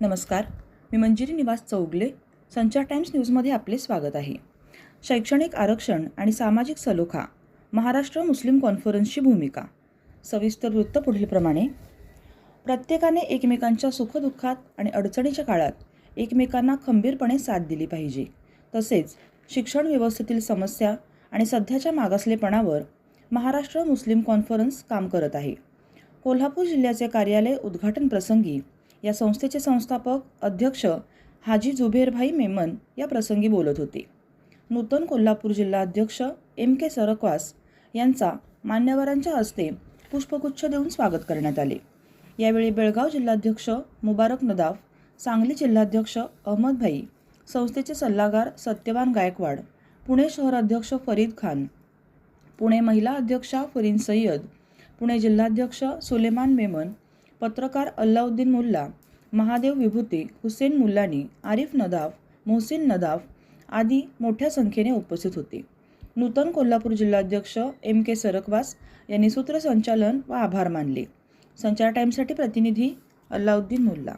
नमस्कार, मी मंजिरी निवास चौगले. संचार टाइम्स न्यूजमध्ये आपले स्वागत आहे. शैक्षणिक आरक्षण आणि सामाजिक सलोखा, महाराष्ट्र मुस्लिम कॉन्फरन्सची भूमिका. सविस्तर वृत्त पुढीलप्रमाणे. प्रत्येकाने एकमेकांच्या सुखदुःखात आणि अडचणीच्या काळात एकमेकांना खंबीरपणे साथ दिली पाहिजे. तसेच शिक्षण व्यवस्थेतील समस्या आणि सध्याच्या मागासलेपणावर महाराष्ट्र मुस्लिम कॉन्फरन्स काम करत आहे. कोल्हापूर जिल्ह्याचे कार्यालय उद्घाटन प्रसंगी या संस्थेचे संस्थापक अध्यक्ष हाजी जुबेरभाई मेमन या प्रसंगी बोलत होते. नूतन कोल्हापूर जिल्हाध्यक्ष MK सरकवास यांचा मान्यवरांच्या हस्ते पुष्पगुच्छ देऊन स्वागत करण्यात आले. यावेळी बेळगाव जिल्हाध्यक्ष मुबारक नदाफ, सांगली जिल्हाध्यक्ष अहमद भाई, संस्थेचे सल्लागार सत्यवान गायकवाड, पुणे शहर अध्यक्ष फरीद खान, पुणे महिला अध्यक्षा फरीन सय्यद, पुणे जिल्हाध्यक्ष सुलेमान मेमन, पत्रकार अल्लाउद्दीन मुल्ला, महादेव विभूते, हुसेन मुल्लानी, आरिफ नदाफ, मोहसिन नदाफ आदी मोठ्या संख्येने उपस्थित होते. नूतन कोल्हापूर जिल्हाध्यक्ष MK सरकवास यांनी सूत्रसंचालन व आभार मानले. संचार टाइम्ससाठी प्रतिनिधी अल्लाउद्दीन मुल्ला.